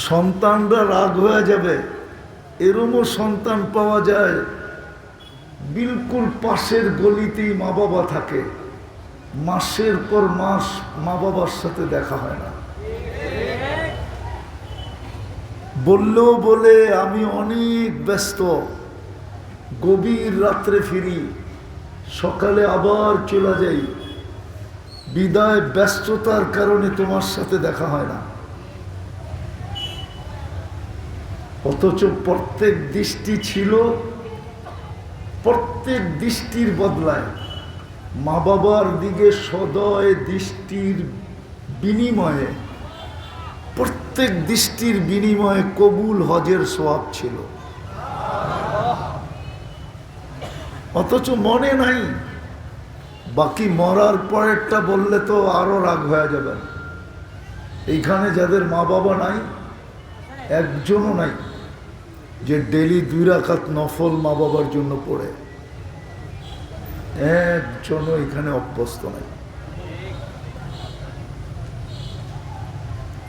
সন্তানরা রাগ হয়ে যাবে, এরমও সন্তান পাওয়া যায় বিলকুল পাশের গলিতেই মা বাবা থাকে, মাসের পর মাস মা বাবার সাথে দেখা হয় না। বললেও বলে আমি অনেক ব্যস্ত, গভীর রাত্রে ফিরি, সকালে আবার চলে যাই, বিদায় ব্যস্ততার কারণে তোমার সাথে দেখা হয় না। অথচ প্রত্যেক দৃষ্টি ছিল, প্রত্যেক দৃষ্টির বদলায় মা বাবার দিকে সদয় দৃষ্টির বিনিময়ে, প্রত্যেক দৃষ্টির বিনিময়ে কবুল হজের সওয়াব ছিল। অথচ মনে নাই। বাকি মরার পরেরটা বললে তো আরো রাগ হয়ে যাবে। এইখানে যাদের মা বাবা নাই, একজনও নাই যে ডেলি 2 রাকাত নফল মা বাবার জন্য পড়ে, একজনও এখানে অভ্যস্ত নাই।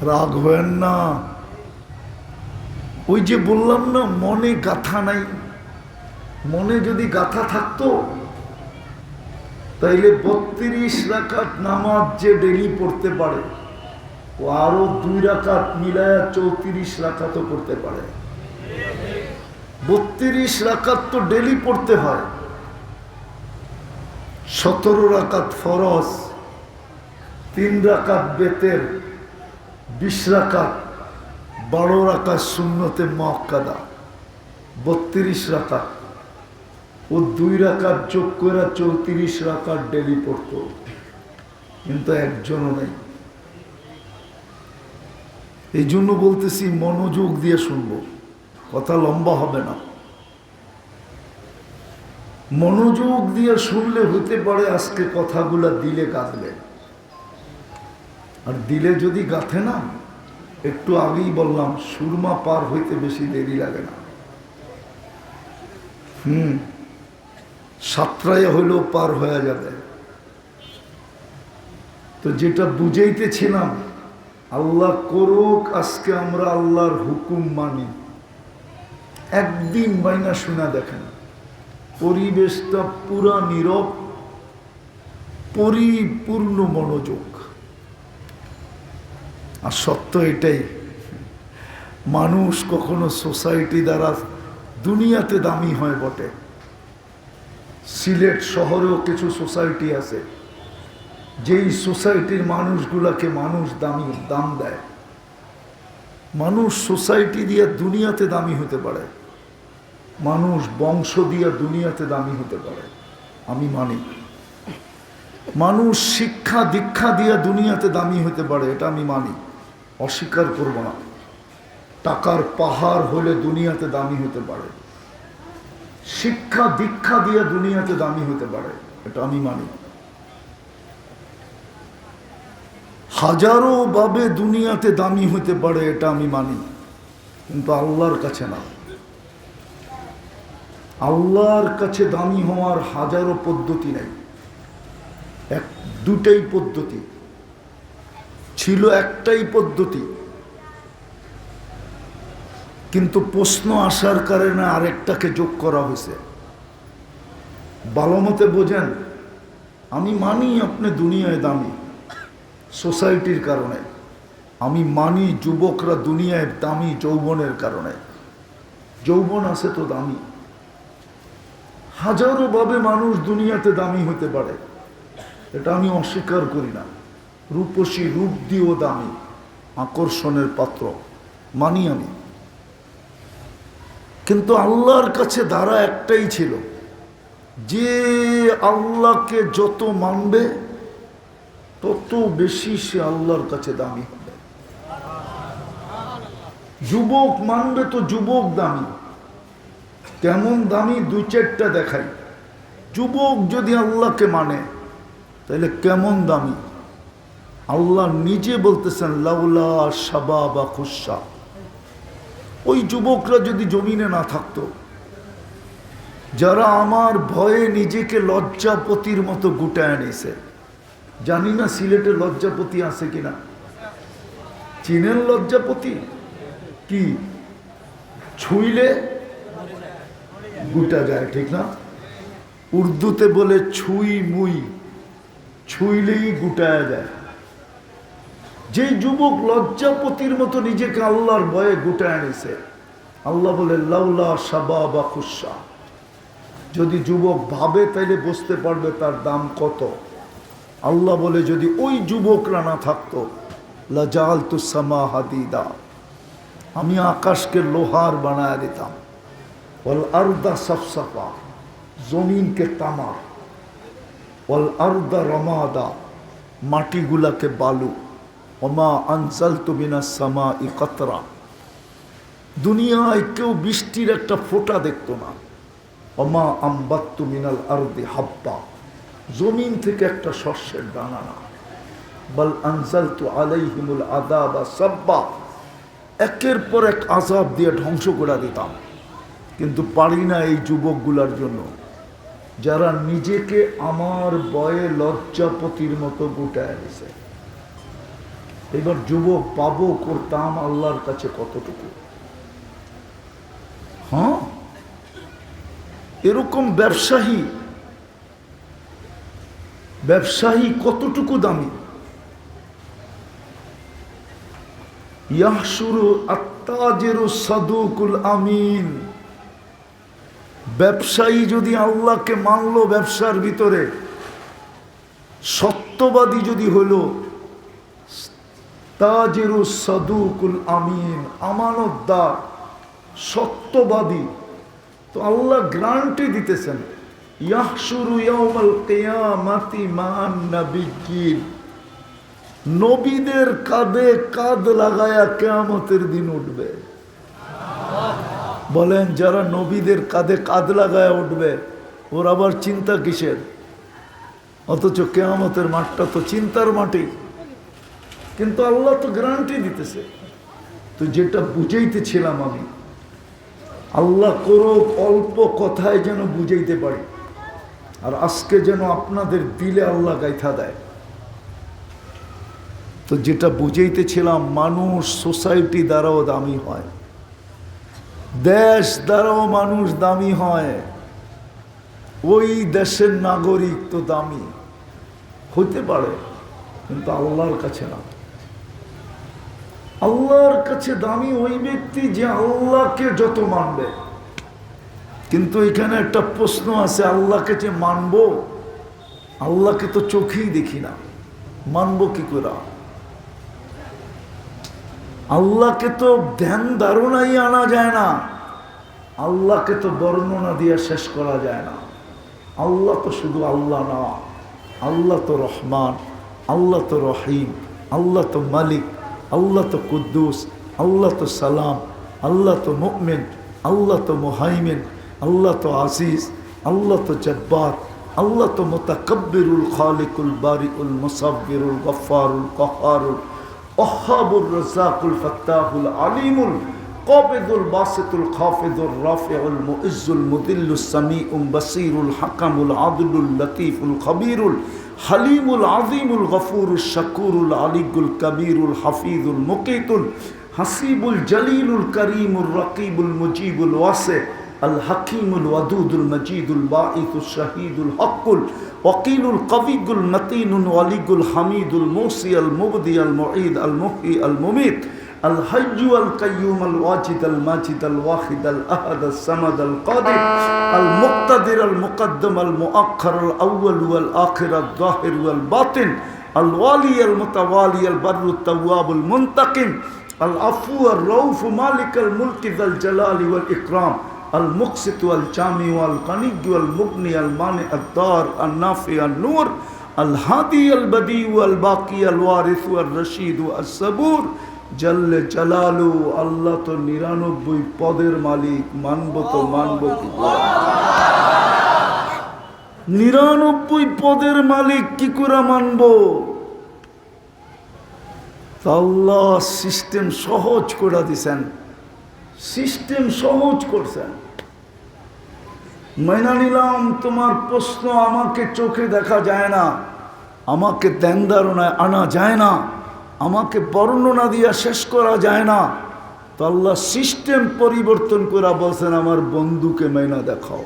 রাগ হয়েন না। ওই যে বললাম না, মনে গাথা নাই। মনে যদি গাথা থাকতো তাইলে 32 রাকাত নামাজ যে ডেলি পড়তে পারে, ও আরো 2 রাকাত মিলায়া 34 রাকাতও পড়তে পারে। 32 রাকাত তো ডেলি পড়তে হয়। 17 রাকাত ফরজ, 3 রাকাত বেতের, 20 রাকাত, 12 রাকাত সুন্নতে মুআক্কাদা, 32 রাকাত। ও 2 রাকাত যোগ করে 34 রাকাত ডেলি পড়তো, কিন্তু একজনও নেই। এই জন্য বলতেছি মনোযোগ দিয়ে শুনবো, কথা লম্বা হবে না। মনোযোগ দিয়ে শুনলে হতে পারে আজকে কথাগুলা দিলে গাঁথবে। আর দিলে যদি গাঁথে না, একটু আগেই বললাম সুরমা পার হইতে বেশি দেরি লাগে না। সাতরায় হইলেও পার হয়ে যাবে। তো যেটা বুঝাইতেছিলাম, আল্লাহ করুক আজকে আমরা আল্লাহর হুকুম মানি। একদিন বাইনা শোনা দেখেন, পরিবেশটা পুরা নীরব, পরিপূর্ণ মনোযোগ। আর সত্য এটাই, মানুষ কখনো সোসাইটি দ্বারা দুনিয়াতে দামি হয় বটে। সিলেট শহরেও কিছু সোসাইটি আছে, যেই সোসাইটির মানুষগুলাকে মানুষ দাম দেয়। মানুষ সোসাইটি দিয়ে দুনিয়াতে দামি হতে পারে, মানুষ বংশ দিয়ে দুনিয়াতে দামি হতে পারে, আমি মানি। মানুষ শিক্ষা দীক্ষা দিয়ে দুনিয়াতে দামি হতে পারে, এটা আমি মানি, অস্বীকার করব না। টাকার পাহাড় হলে দুনিয়াতে দামি হতে পারে, শিক্ষা দীক্ষা দিয়ে দুনিয়াতে দামি হতে পারে, এটা আমি মানি। হাজারো ভাবে দুনিয়াতে দামি হতে পারে, এটা আমি মানি, কিন্তু আল্লাহর কাছে না। আল্লাহর কাছে দামি হওয়ার হাজারো পদ্ধতি নেই, দুটাই পদ্ধতি ছিল, একটাই পদ্ধতি, কিন্তু প্রশ্ন আসার কারণে আরেকটাকে যোগ করা হয়েছে। ভালো মতে বোঝেন, আমি মানি আপনি দুনিয়ায় দামি সোসাইটির কারণে, আমি মানি যুবকরা দুনিয়ায় দামি যৌবনের কারণে। যৌবন আছে তো দামি। হাজারো ভাবে মানুষ দুনিয়াতে দামি হতে পারে, এটা আমি অস্বীকার করি না। রূপসী রূপ দিয়েও দামি, আকর্ষণের পাত্র, মানি আমি। কিন্তু আল্লাহর কাছে ধারা একটাই ছিল, যে আল্লাহকে যত মানবে তত বেশি সে আল্লাহর কাছে দামি হবে। যুবক মানবে তো যুবক দামি। কেমন দামি? 2-4টা দেখাই। যুবক যদি আল্লাহকে মানে তাহলে কেমন দামি? আল্লাহ নিজে বলতেছেন লাউলা শাবাবা খুশা। ওই যুবকরা যদি জমিনে না থাকতো, যারা আমার ভয়ে নিজেকে লজ্জাপতির মতো গুটায় নিছে। জানি না সিলেটে লজ্জাপতি আছে কিনা, চীনের লজ্জাপতি কি ছুঁইলে গুটা যায়, ঠিক না? উর্দুতে বলে ছুঁই মুই, ছুঁইলেই গুটায়া যায়। যে যুবক লজ্জাপতির মতো নিজেকে আল্লাহর ভয়ে গুটায় নিছে, আল্লাহ বলে লাউলা শাবাবা খুশা, যদি যুবক ভাবে তাইলে বুঝতে পারবে তার দাম কত। আল্লাহ বলে যদি ওই যুবকরা না থাকতো লাজালতু সামা হাদিদা, আমি আকাশকে লোহার বানায় দিতাম, ওয়াল আরদা সাফসাফা, জমিনকে তামার, ওয়াল আরদা রমাদা, মাটিগুলাকে বালু, ওমা আনজালতু মিনাস সামাই কাতরা, দুনিয়ায় কেউ বৃষ্টির একটা ফোঁটা দেখতো না। ওমা আম্বাত্তু মিনাল আরদি হাব্বা, জমিন থেকে একটা শস্যের দানা না। বাল আনজালতু আলাইহিমুল আযাবা সাব্বা, একের পর এক আযাব দিয়ে ধ্বংস করে দিতাম। কিন্তু পারি না এই যুবকগুলার জন্য, যারা নিজেকে আমার বয়ে লজ্জাপতির মতো গুটায় দিছে। এবার যুবক পাবো করতাম আল্লাহর কাছে কতটুকু? হ্যাঁ, এরকম ব্যবসায়ী কতটুকু দামি? ইয়াহশুরু আত্তাজিরু সাদুকুল আমিন, ব্যবসায়ী যদি আল্লাহকে মানলো, ব্যবসার ভিতরে সত্যবাদী যদি হলো, তাজিরু সাদুকুল আমিন, আমানতদার সত্যবাদী, তো আল্লাহ গ্যারান্টি দিতেছেন ইয়াহশুরু ইয়াউমাল কিয়ামাতি মান নাবিয়্যিন, নবীদের কাঁধে কাঁধ লাগায়া কিয়ামতের দিন উঠবে। বলেন, যারা নবীদের কাঁধে কাঁধ লাগায়া উঠবে ওর আবার চিন্তা কিসের? অথচ কিয়ামতের মাঠটা তো চিন্তার মাটি। কিন্তু আল্লাহ তো গ্যারান্টি দিতেছে। তো যেটা বুঝাইতেছিলাম আমি, আল্লাহ করুক অল্প কথায় যেন বুঝাইতে পারি, আর আজকে যেন আপনাদের দিলে আল্লাহ গাইথা দেয়। তো যেটা বুঝাইতেছিলাম, মানুষ সোসাইটি দ্বারাও দামি হয়, দেশ দ্বারাও মানুষ দামি হয়। ওই দেশের নাগরিক তো দামি হইতে পারে, কিন্তু আল্লাহর কাছে না। আল্লাহর কাছে দামি ওই ব্যক্তি যে আল্লাহকে যত মানবে। কিন্তু এখানে একটা প্রশ্ন আছে, আল্লাহকে যে মানবো, আল্লাহকে তো চোখেই দেখি না, মানবো কি করে? আল্লাহকে তো ধ্যান ধারণাই আনা যায় না, আল্লাহকে তো বর্ণনা দিয়ে শেষ করা যায় না। আল্লাহ তো শুধু আল্লাহ না, আল্লাহ তো রহমান, আল্লাহ তো রহিম, আল্লাহ তো মালিক, আল্লাহ তো কুদ্দুস, আল্লাহ তো সালাম, আল্লাহ তো মুমিন, আল্লাহ তো মুহাইমিন, আল্লাহ তো আজিজ, আল্লাহ তো জব্বার, আল্লাহ তো মুতাকাব্বিরুল খালিকুল বারিউল মুসাব্বিরুল গফফারুল কাহ্হারুল ওয়াহ্হাবুর রাজ্জাকুল ফাত্তাহুল আলিমুল কাবিদুল বাসিতুল খাফিদুর রাফিউল মুইজ্জুল মুদিল্লুস সামিউল বাসীরুল হাকামুল আদলুল লতীফুল খবীরুল হালিমুল আযীমুল গফুরুশ শাকুরুল আলিয়ুল কবীরুল হাফিজুল মুকীতুল হাসিবুল জলিলুল করিমুর রকিবুল মুজিবুল ওয়াসি আল হাকিমুল ওয়াদুদুল মজিদুল বাঈসুশ শাহীদুল হকুল ওয়াকিলুল কবিয়ুল মতিনুল ওয়ালিয়ুল হামিদুল মুসিয়াল মুবদিয়াল মুঈদ আল মুহয়ি আল মুমীত আল হাইয়্যু আল কাইয়্যুম আল ওয়াজিদ আল মাজিদ আল ওয়াহিদ আল আহাদ আল সামাদ আল কাদির আল মুক্তাদির আল মুকদ্দম আল মুআক্খার আল আউয়াল ওয়াল আখির আল যাহির ওয়াল বাতিন আল ওয়ালি আল মুতাওয়ালি আল বাররু তাওয়াব আল মুনতাকিম আল আফু আর রউফ মালিক আল মুলক যাল জালালি ওয়াল ইকরাম আল মুকসিত ওয়াল জামি ওয়াল গনি ওয়াল মুগনি আল মানি আদ দার আল নাফি আল নূর আল হাদি আল বদি ওয়াল বাকি আল ওয়ারিস ওয়াল রশিদ ওয়াল সাবুর জল্লে জালালু। আল্লাহ তো ৯৯ পদের মালিক, মানব তো মানব কি করে? ৯৯ পদের মালিক কি করে মানব? আল্লাহ সিস্টেম সহজ করে দিছেন, সিস্টেম সহজ করছেন। মাইনা নিলাম তোমার প্রশ্ন, আমাকে চোখে দেখা যায় না, আমাকে ধ্যান ধারণায় আনা যায় না, আমাকে বর্ণনা দিয়া শেষ করা যায় না, তো আল্লাহ সিস্টেম পরিবর্তন করে বলছেন আমার বন্ধুকে মাইনা দেখাও।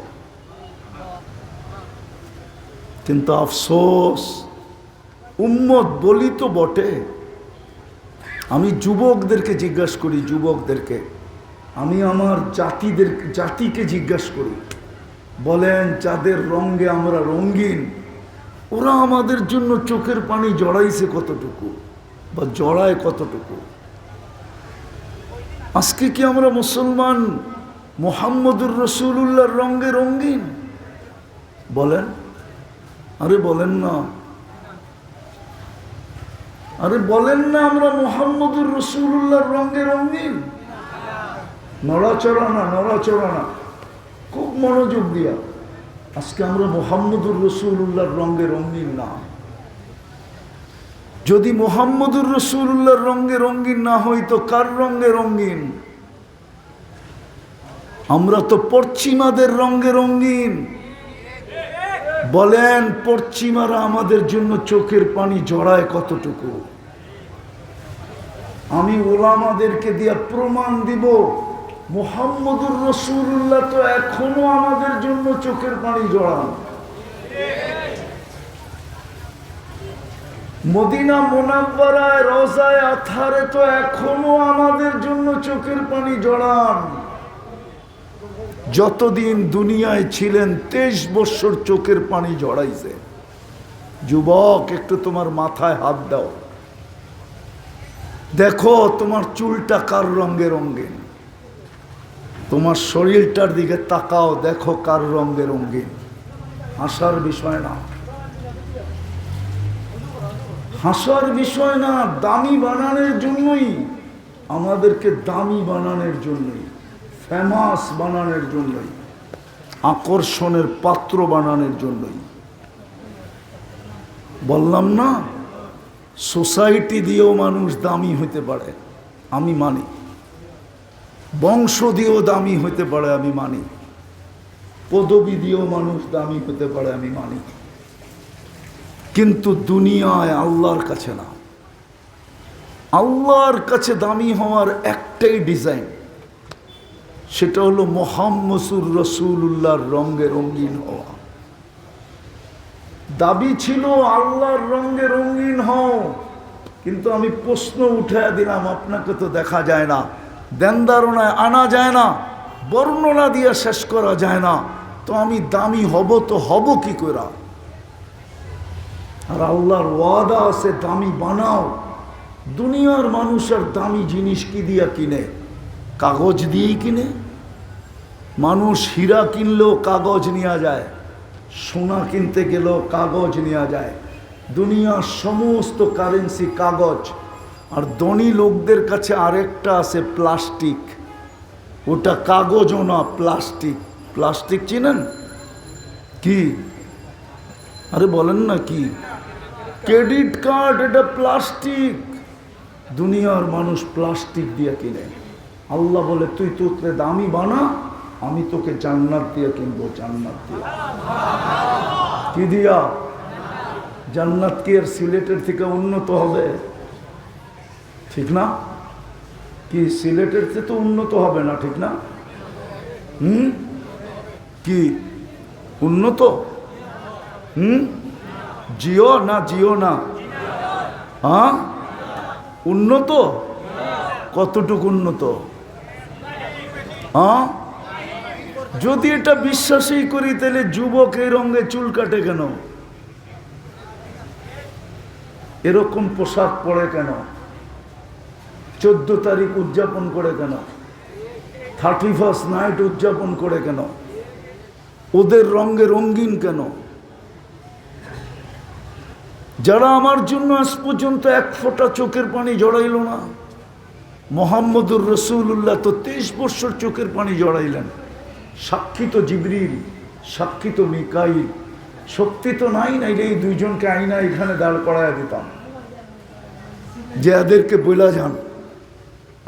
কিন্তু আফসোস, উম্মত বলি তো বটে। আমি যুবকদেরকে জিজ্ঞাসা করি, যুবকদেরকে, আমি আমার জাতিকে জিজ্ঞাসা করি, বলেন যাদের রঙে আমরা রঙিন, ওরা আমাদের জন্য চোখের পানি জড়াইছে কতটুকু বা জড়ায় কতটুকু? আজকে কি আমরা মুসলমান মুহাম্মদুর রাসূলুল্লাহর রঙে রঙিন? বলেন, আরে বলেন না, আরে বলেন না, আমরা মুহাম্মদুর রাসূলুল্লাহর রঙে রঙিন? নড়াচড়া না, নড়াচড়া না, খুব মনোযোগ দিয়া। আজকে আমরা মুহাম্মদুর রাসূলুল্লাহর রঙে রঙিন না। যদি মুহাম্মদুর রাসূলুল্লাহর রঙে রঙিন না হই তো কার রঙে রঙিন? আমরা তো পশ্চিমাদের রঙে রঙিন। বলেন পশ্চিমারা আমাদের জন্য চোখের পানি জড়ায় কতটুকু? আমি ওলামাদেরকে দিয়া প্রমাণ দিব, মুহাম্মদুর রাসূলুল্লাহ তো এখনো আমাদের জন্য চোখের পানি জড়ান। মদিনা মুনাওয়ারায় রওজায়ে আতহারে তো এখনো আমাদের জন্য চোখের পানি জড়ান। যতদিন দুনিয়ায় ছিলেন 23 বছর চোখের পানি জড়াইছে। যুবক, একটু তোমার মাথায় হাত দাও, দেখো তোমার চুলটা কার রঙে রঙিন। তোমার শরীরটার দিকে তাকাও, দেখো কার রঙে রঙিন। হাসার বিষয় না, হাসার বিষয় না। দামি বানানোর জন্যই, আমাদেরকে দামি বানানোর জন্যই, ফেমাস বানানোর জন্যই, আকর্ষণের পাত্র বানানোর জন্যই। বললাম না, সোসাইটি দিয়েও মানুষ দামি হতে পারে, আমি মানি। বংশ দিয়েও দামি হতে পারে, আমি মানি। পদবি দিয়েও মানুষ দামি হতে পারে, আমি মানি। কিন্তু দুনিয়ায় আল্লাহর কাছে না। আল্লাহর কাছে দামি হওয়ার একটাই ডিজাইন, সেটা হলো মুহাম্মদুর রাসূলুল্লাহর রঙে রঙিন হওয়া। দাবি ছিল আল্লাহর রঙে রঙিন হও, কিন্তু আমি প্রশ্ন উঠাইয়া দিলাম, আপনাকে তো দেখা যায় না, দেনদারণায় আনা যায় না, বর্ণনা দিয়ে শেষ করা যায় না, তো আমি দামি হব তো হব কি করে? আর আল্লাহর ওয়াদা আছে দামি বানাও। দুনিয়ার মানুষ আর দামি জিনিস কি দিয়া কিনে? কাগজ দিয়েই কিনে। মানুষ হীরা কিনলেও কাগজ নেওয়া যায়, সোনা কিনতে গেলেও কাগজ নেওয়া যায়। দুনিয়ার সমস্ত কারেন্সি কাগজ। আর ধনী লোকদের কাছে আরেকটা আছে প্লাস্টিক। ওটা কাগজও না, প্লাস্টিক। প্লাস্টিক চিনেন কি? আরে বলেন না কি? ক্রেডিট কার্ড, এটা প্লাস্টিক। দুনিয়ার মানুষ প্লাস্টিক দিয়ে কিনে। আল্লাহ বলে তুই তোকে দামি বানা, আমি তোকে জান্নাত দিয়ে কিনবো। জান্নাত দিয়ে। কি দিয়া? জান্নাত কি আর সিলেটের থেকে উন্নত হবে? ঠিক না? কি সিলেটের থেকে তো উন্নত হবে না, ঠিক না? কি উন্নত? জিও না, জিও না, হ্যাঁ উন্নত। কতটুকু উন্নত? হ্যাঁ, যদি এটা বিশ্বাসই করি তাহলে যুবক এই রঙে চুল কাটে কেন? এরকম পোশাক পরে কেন? 14 তারিখ উদযাপন করে কেন? 31st নাইট উদযাপন করে কেন? ওদের রঙে রঙিন কেন? যারা আমার জন্য আজ পর্যন্ত এক ফোঁটা চোখের পানি জড়াইল না। মুহাম্মদুর রাসূলুল্লাহ তো 23 বছর চোখের পানি জড়াইলেন। সাক্ষী তো জিবরিল, সাক্ষী তো মিকাইল। শক্তি তো নাই, নাইলে এই দুইজনকে আইনা এখানে দাঁড় করাইয়া দিতাম যে এদেরকে বইলা যান।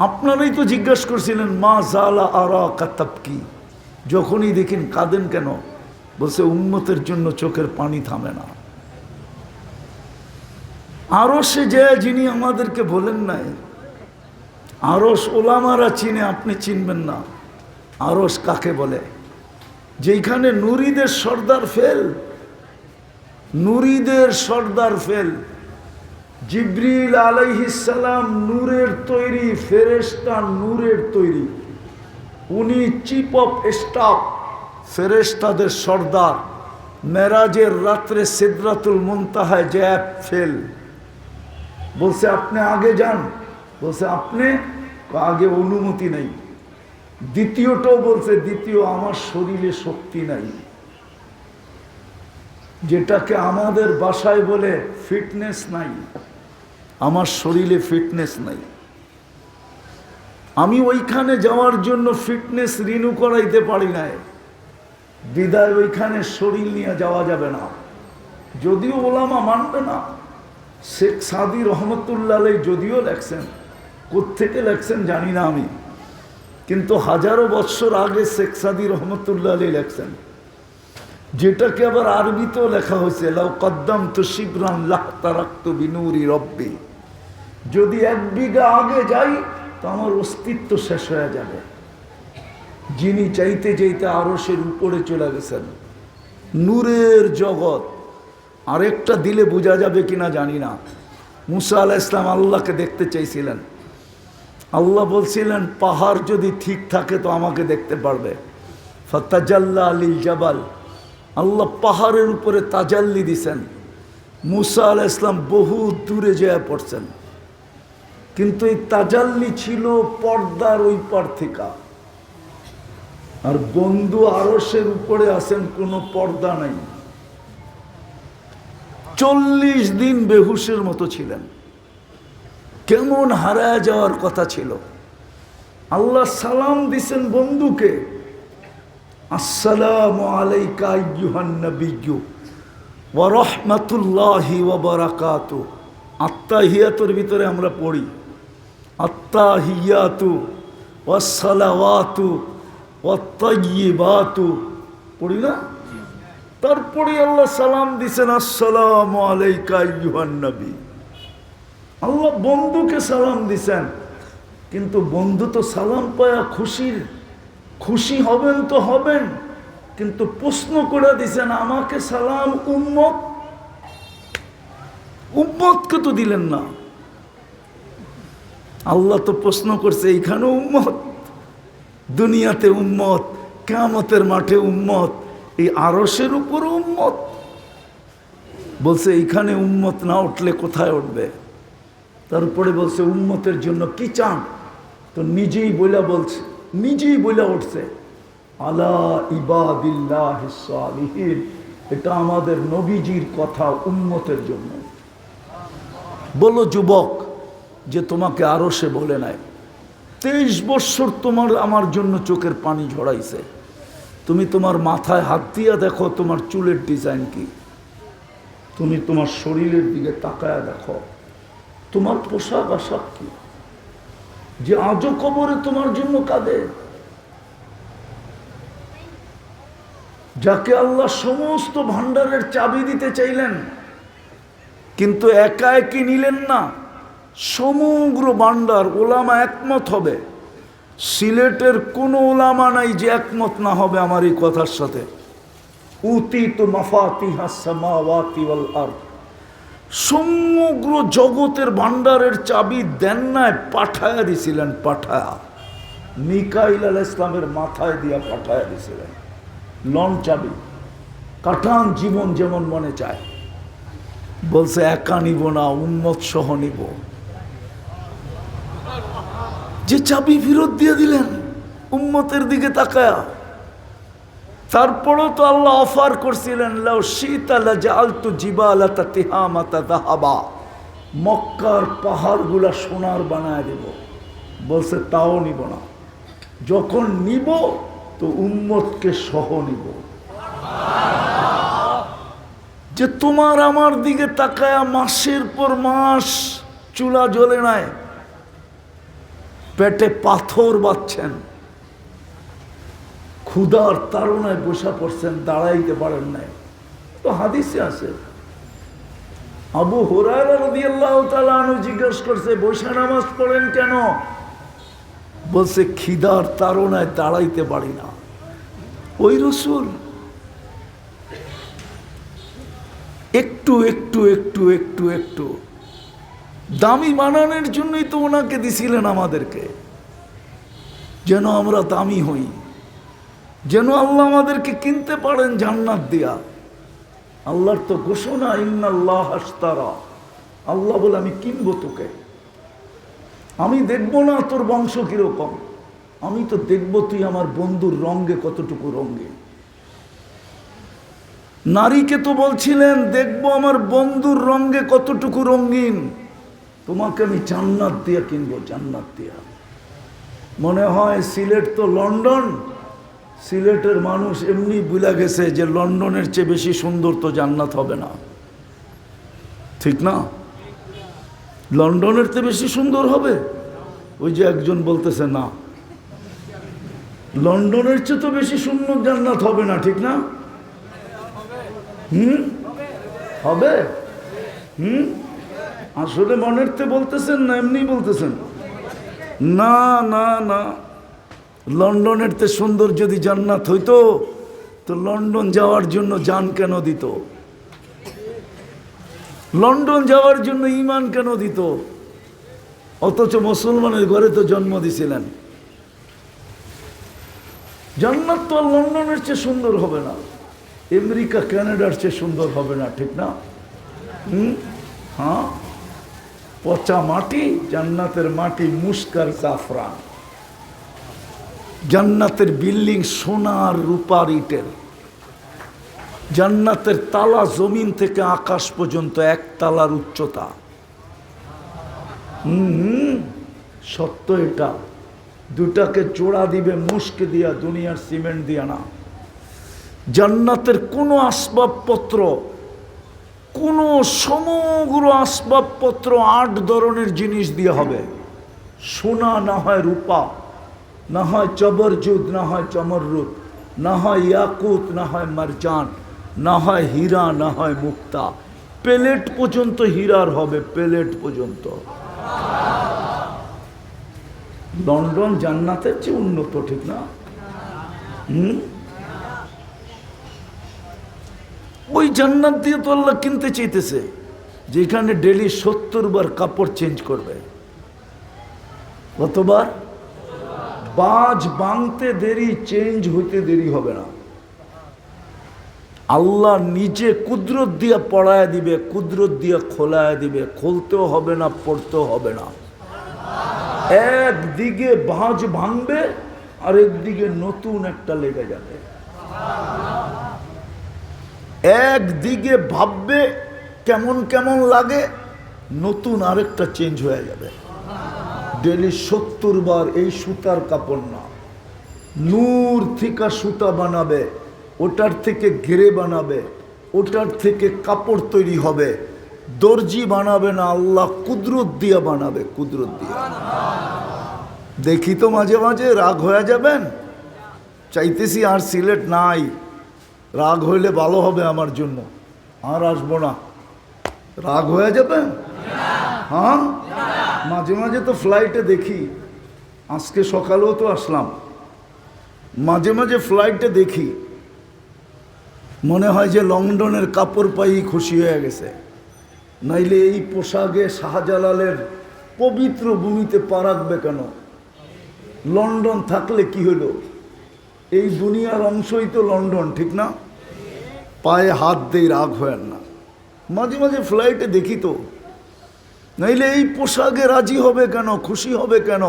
আপনারাই তো জিজ্ঞাসা করছিলেন মা জালা আরা কাতাবকি, যখনই দেখেন কাঁদেন কেন? বলছে উম্মতের জন্য চোখের পানি থামে না। আরো সে যে যিনি আমাদেরকে বলেন নাই আরশ ওলামারা চিনে, আপনি চিনবেন না। আরশ কাকে বলে? যেখানে নুরিদের সর্দার ফেল, নুরিদের সর্দার ফেল। জিবরিল আলাইহিস সালাম নূরের তৈরি ফেরেশতা, নূরের তৈরি। উনি চিফ অফ স্টাফ, ফেরেশতাদের সর্দার। মেরাজের রাত্রে সিদরাতুল মুনতাহায় জ্যাব ফেল। বলছে আপনি আগে যান। বলছে আপনি আগে, অনুমতি নেই। দ্বিতীয়টাও বলছে, দ্বিতীয় আমার শরীরে শক্তি নাই, যেটাকে আমাদের ভাষায় বলে ফিটনেস নাই। আমার শরীরে ফিটনেস নাই, আমি ওইখানে যাওয়ার জন্য ফিটনেস রিনিউ করাইতে পারি নাই, বিদায় ওইখানে শরীর নিয়ে যাওয়া যাবে না। যদিও ওলামা মানবে না। শেখ সাদি রহমতুল্লাহ আলাইহি যদিও লেখছেন, কোত্থেকে লেখছেন জানি না আমি, কিন্তু হাজারো বৎসর আগে শেখ সাদি রহমতুল্লাহ আলাইহি লেখছেন, যেটাকে আবার আরবিতেও লেখা হয়েছে, লাউ কদ্দামতু শিবরান লাহতারাকতু বিনূরি রব্বি। যদি 1 বিঘা আগে যাই তো আমার অস্তিত্ব শেষ হয়ে যাবে। যিনি চাইতে চাইতে আরশের উপরে চলে গেছেন, নূরের জগৎ। আরেকটা দিলে বোঝা যাবে কিনা জানি না। মুসা আলাইহিস সালাম আল্লাহকে দেখতে চাইছিলেন। আল্লাহ বলছিলেন পাহাড় যদি ঠিক থাকে তো আমাকে দেখতে পারবে। ফাতাজাল্লা লিল জাবাল, আল্লাহ পাহাড়ের উপরে তাজাল্লি দিছেন। মুসা আলাইহিস সালাম বহু দূরে যেয়ে পড়ছেন, কিন্তু এই তাজাল্লি ছিল পর্দার ওই পার থেকে। আর বন্ধু আরশের উপরে আছেন, কোনো পর্দা নাই। 40 দিন বেহুশের মতো ছিলেন। কেমন হারায় যাওয়ার কথা ছিল। আল্লাহ সালাম দিছেন বন্ধুকে, আসসালামু আলাইকা আইয়ুহান নাবিয়্যু ওয়া রাহমাতুল্লাহি ওয়া বারাকাতুহু। আত্তাহিয়াতুর ভিতরে আমরা পড়ি আত্তাহিয়াতু ওয়াস সালাওয়াতু ওয়াত তাইয়্যিবাতু, পড়ি না? তারপরে আল্লাহ সালাম দিছেন আসসালামু আলাইকা আইয়ুহান নবী। আল্লাহ বন্ধুকে সালাম দিছেন, কিন্তু বন্ধু তো সালাম পায়া খুশি হবেন তো হবেন, কিন্তু প্রশ্ন করে দিছেন আমাকে সালাম উম্মতকে তো দিলেন না। আল্লাহ তো প্রশ্ন করছে এইখানে উম্মত, দুনিয়াতে উম্মত, কিয়ামতের মাঠে উম্মত, এই আরশের উপর উম্মত। বলছে এইখানে উম্মত না উঠলে কোথায় উঠবে? তারপরে বলছে উম্মতের জন্য কি চান? তো নিজেই বইলা উঠছে আলা ইবাদিল্লাহিস সালিহিন। এটা আমাদের নবীজির কথা উম্মতের জন্য। বলো যুবক যে তোমাকে আরশে বলে নাই, 23 বছর তোমার আমার জন্য চোখের পানি ঝরাইছে। তুমি তোমার মাথায় হাত দিয়া দেখো তোমার চুলের ডিজাইন কি, তুমি তোমার শরীরের দিকে তাকায়া দেখো তোমার পোশাক আশাক কি, যে আজও কবরে তোমার জন্য কাঁদে। যাকে আল্লাহ সমস্ত ভান্ডারের চাবি দিতে চাইলেন, কিন্তু একা একই নিলেন না, সমগ্র ভান্ডার। ওলামা একমত হবে, সিলেটের কোনো ওলামা নাই যে একমত না হবে আমার এই কথার সাথে। উতিতু মাফাতিহাস সামাওয়াতি ওয়াল আরদ, সমগ্র জগতের ভান্ডারের চাবি দেন নাই, পাঠায়া দিছিলেন। মিকাইল আলাইহিস সালামের মাথায় দিয়া পাঠায়া দিছিলেন লন চাবি। কাটান জীবন যেমন মনে চায়। বলছে একা নিব না, উম্মত সহ নিব। যে চাবি ফেরত দিয়ে দিলেন উম্মতের দিকে তাকায়া। তারপরও তো আল্লাহ অফার করছিলেন লাউ শিতা লাজআলতু জিবালাতা তিহামাতা যাহাবা, মক্কার পাহাড়গুলা সোনার বানায় দেব। বলছে তাও নিব না, যখন নিব তো উম্মতকে সহ নিব। যে তোমার আমার দিকে তাকায়া মাসের পর মাস চুলা জ্বলে নাই, পেটে পাথর বাঁধছেন, ক্ষুধার তাড়নায় বসা পড়ছেন, দাঁড়াইতে পারেন নাই। তো হাদিসে আছে, আবু হুরায়রা রাদিয়াল্লাহু তাআলা আনহু জিজ্ঞেস করছে বসে নামাজ পড়েন কেন? বলছে খিদার তাড়নায় দাঁড়াইতে পারি না। ওই রসুল একটু একটু একটু একটু একটু দামি বানানোর জন্যই তো ওনাকে দিছিলেন আমাদেরকে, যেন আমরা দামি হই, যেন আল্লাহ আমাদেরকে কিনতে পারেন জান্নাত দিয়া। আল্লাহর তো ঘোষণা, ইন্নাল্লাহ আশতারা, আল্লাহ বলে আমি কিনবো তোকে, আমি দেখবো না তোর বংশ কিরকম, আমি তো দেখবো তুই আমার বন্ধুর রঙে কতটুকু রঙিন। নারীকে তো বলছিলেন দেখবো আমার বন্ধুর রঙে কতটুকু রঙিন, তোমাকে আমি জান্নাত দিয়া কিনবো, জান্নাত দিয়া। মনে হয় সিলেট তো লন্ডন, সিলেটের মানুষ এমনি বুঝা গেছে যে লন্ডনের চেয়ে বেশি সুন্দর তো জান্নাত হবে না, ঠিক না? লন্ডনের চেয়ে বেশি সুন্দর হবে? ওই যে একজন বলতেছে না, লন্ডনের চেয়ে তো বেশি সুন্দর জান্নাত হবে না, ঠিক না? হবে। আসলে মনের তে বলতেছেন না এমনি বলতেছেন? না না না, লন্ডনের তে সুন্দর যদি জান্নাত হইতো তো লন্ডন যাওয়ার জন্য জান কেন দিত? লন্ডন যাওয়ার জন্য ঈমান কেন দিত? অথচ মুসলমানের ঘরে তো জন্ম দিছিলেন। জান্নাত তো লন্ডনের চেয়ে সুন্দর হবে না, আমেরিকা কানাডার চেয়ে সুন্দর হবে না, ঠিক না? হ্যাঁ, পচা মাটি, জান্নাতের মাটি মুস্কার জাফরান, জান্নাতের বিল্ডিং সোনার রূপার ইটের, জান্নাতের তালা জমিন থেকে আকাশ পর্যন্ত এক তালার উচ্চতা। সত্য এটা, দুটাকে জোড়া দিবে মুস্ক দিয়া, দুনিয়ার সিমেন্ট দিয়া না। জান্নাতের কোনো আসবাবপত্র, কোনো সমগ্র আসবাবপত্র 8 ধরনের জিনিস দিয়ে হবে। সোনা না হয় রূপা, না হয় চবরজুদ, না হয় চমররুদ, না হয় ইয়াকুত, না হয় মারজান, না হয় হীরা, না হয় মুক্তা। প্লেট পর্যন্ত হীরার হবে, প্লেট পর্যন্ত। লন্ডন জান্নাতের চেয়ে উন্নত, ঠিক না? ওই জান্নাত দিয়ে তো আল্লাহ কিনতে চাইতেছে, যেখানে ডেলি 70 বার কাপড় চেঞ্জ করবে। কতবার? বাজ ভাঙতে দেরি, চেঞ্জ হইতে দেরি হবে না। আল্লাহ নিজে কুদরত দিয়া পড়ায় দিবে, কুদরত দিয়া খোলায় দিবে, খুলতেও হবে না, পড়তেও হবে না। একদিকে বাজ ভাঙবে আর একদিকে নতুন একটা লেগে যাবে। একদিকে ভাববে কেমন কেমন লাগে, নতুন আরেকটা চেঞ্জ হয়ে যাবে। ডেলি 70 বার এই সুতার কাপড় না, নূর থেকে সুতা বানাবে, ওটার থেকে ঘেরে বানাবে, ওটার থেকে কাপড় তৈরি হবে। দর্জি বানাবে না, আল্লাহ কুদরত দিয়া বানাবে, কুদরত দিয়া। দেখি তো মাঝে মাঝে রাগ হয়ে যাবেন, চাইতেছি আর সিলেট নাই, রাগ হইলে ভালো হবে আমার জন্য, আর আসবো না। রাগ হয়ে যাবেন? হ্যাঁ, মাঝে মাঝে তো ফ্লাইটে দেখি, আজকে সকালেও তো আসলাম, মাঝে মাঝে ফ্লাইটে দেখি, মনে হয় যে লন্ডনের কাপড় পাই খুশি হয়ে গেছে। নাইলে এই পোশাকে শাহজালালের পবিত্র ভূমিতে পা রাখবে কেন? লন্ডন থাকলে কি হলো? এই দুনিয়ার অংশই তো লন্ডন, ঠিক না? পায়ে হাত দিয়ে রাগ হয় না, মাঝে মাঝে ফ্লাইটে দেখি তো। নাইলে এই পোশাকে রাজি হবে কেন, খুশি হবে কেন?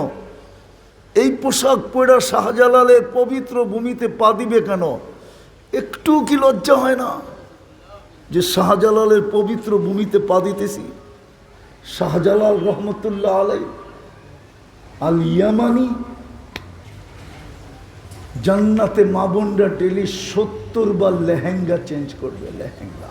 এই পোশাক পরে শাহজালালের পবিত্র ভূমিতে পা দিবে কেন? একটু কি লজ্জা হয় না যে শাহজালালের পবিত্র ভূমিতে পা দিতেছি? শাহজালাল রহমতুল্লাহ আলাই আল ইয়ামানি, জান্নাতে মা বোনরা ডেলি 70 বার লেহেঙ্গা চেঞ্জ করবে। লেহেঙ্গা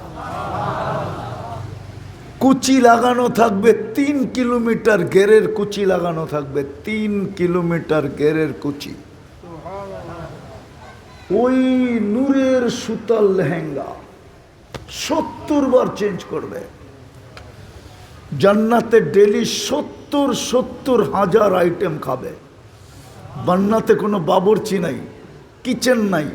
কুচি লাগানো থাকবে 3 কিলোমিটার গেরের কুচি লাগানো থাকবে, 3 কিলোমিটার গেরের কুচি। ওই নূরের সুতার লেহেঙ্গা 70 বার চেঞ্জ করবে। জান্নাতে ডেলি 70 হাজার আইটেম খাবে। বান্নাতে কোনো বাবরচি নাই, কিচেন নাই,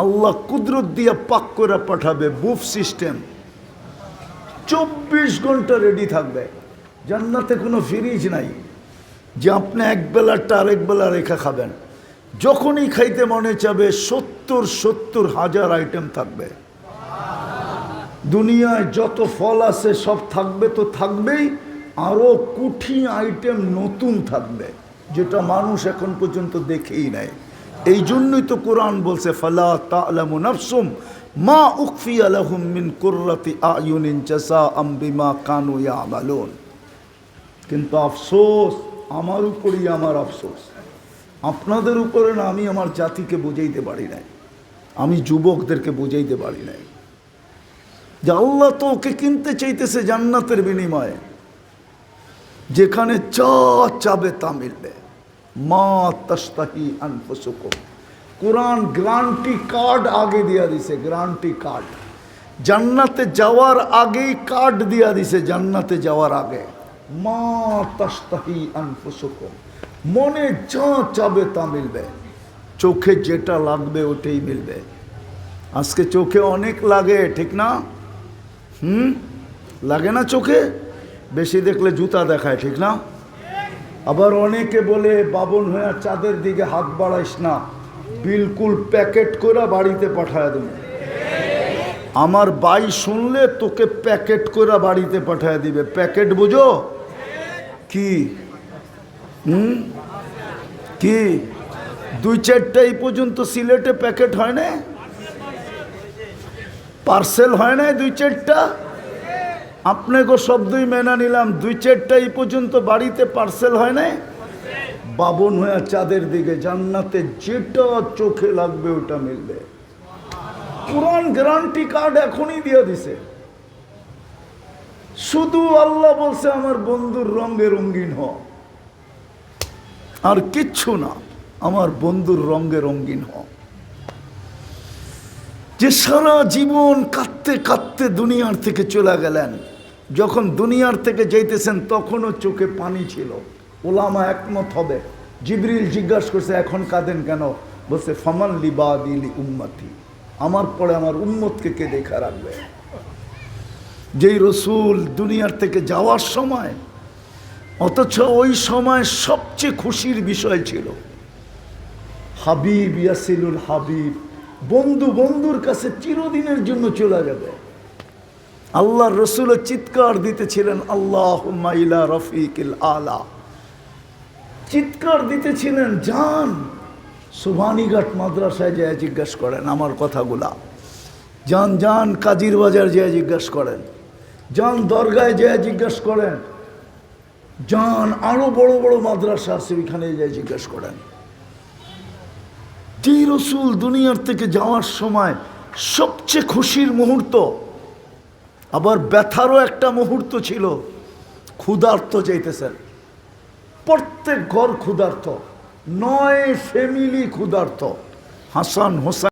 আল্লাহ কুদরত দিয়া পাক করে পাঠাবে, বুফ সিস্টেম, 24 ঘন্টা রেডি থাকবে। জান্নাতে কোনো ফ্রিজ নাই যে আপনি এক বেলাটা আরেক বেলা রেখা খাবেন। যখনই খাইতে মনে চাবে 70 হাজার আইটেম থাকবে। দুনিয়ায় যত ফল আছে সব থাকবে তো থাকবেই, আরও কোটি আইটেম নতুন থাকবে যেটা মানুষ এখন পর্যন্ত দেখেই নাই। এই জন্যই তো কোরআন বলছে ফালা তা'লামু নাফসুম মা উখফিয়া লাহুম মিন কুররাতি আয়ুনিন জাযাআম বিমা কানু ইয়ামালুন। কিন্তু আফসোস, আমার উপরই আমার আফসোস, আপনাদের উপরে না। আমি আমার জাতিকে বুঝাইতে পারি নাই, আমি যুবকদেরকে বুঝাইতে পারি নাই যে আল্লাহ তো ওকে কিনতে চাইতেছে জান্নাতের বিনিময়ে, যেখানে যা চাবে তা মিলবে। মা তাশতাহি আনফুসুকুম, কোরআন গ্যারান্টি কার্ড আগে দিয়া দিছে, গ্যারান্টি কার্ড। জান্নাতে যাওয়ার আগেই কার্ড দিয়া দিছে, জান্নাতে যাওয়ার আগে মা তাশতাহি আনফুসুকুম, মনে যা চাবে তা মিলবে, চোখে যেটা লাগবে ওটাই মিলবে। আজকে চোখে অনেক লাগে, ঠিক না? লাগে না? চোখে বেশি দেখলে জুতা দেখায়, ঠিক না? আবার অনেকে বলে বাবন হয়ে চাঁদের দিকে হাত বাড়াইস না, বিলকুল প্যাকেট করে বাড়িতে পাঠায় দেবে। আমার ভাই শুনলে তোকে প্যাকেট করে বাড়িতে পাঠায় দিবে। প্যাকেট বুঝো কি? কি 2-4টা এই পর্যন্ত সিলেটে প্যাকেট হয় না, পার্সেল হয় না 2-4টা। আপনাকে শব্দই মেনা নিলাম, 2-4টা এই পর্যন্ত বাড়িতে পার্সেল হয় না। বাবন হয়ে চাঁদের দিকে, জান্নাতে যেটা চোখে লাগবে ওটা মিলবে। কোরআন গ্যারান্টি কার্ড এখনই দিয়ে দিছে। শুধু আল্লাহ বলছে আমার বন্ধুর রঙে রঙিন হ, আর কিচ্ছু না, আমার বন্ধুর রঙে রঙিন হ। যে সারা জীবন কাঁদতে কাঁদতে দুনিয়ার থেকে চলে গেলেন, যখন দুনিয়ার থেকে যাইতেছেন তখনও চোখে পানি ছিল। ওলামা একমত হবে। জিবরিল জিজ্ঞাসা করছে এখন কাঁদেন কেন? বলছে ফামান লিবাদিলি উম্মতি, আমার পরে আমার উম্মতকে কে দেখা রাখবে। যেই রসুল দুনিয়ার থেকে যাওয়ার সময়, অথচ ওই সময় সবচেয়ে খুশির বিষয় ছিল হাবিব ইয়াসিলুল হাবিব, বন্ধু বন্ধুর কাছে চিরদিনের জন্য চলে যাবে। আল্লাহর রসুল চিৎকার দিতেছিলেন আল্লাহুম্মা ইলা রফিকিল আলা, চিৎকার দিতেছিলেন যান সুবহানীঘাট মাদ্রাসায় যায় জিজ্ঞাসা করেন আমার কথাগুলা, যান যান কাজীর বাজার যায় জিজ্ঞাসা করেন, যান দরগায় যায় জিজ্ঞাসা করেন, যান আরো বড় বড় মাদ্রাসা আছে ওইখানে যায় জিজ্ঞাসা করেন। যে রসুল দুনিয়ার থেকে যাওয়ার সময় সবচেয়ে খুশির মুহূর্ত, আবার ব্যথারও একটা মুহূর্ত ছিল। ক্ষুধার্ত যাইতেছেন, প্রত্যেক ঘর ক্ষুধার্ত, 9 ফ্যামিলি ক্ষুধার্ত। হাসান হোসেন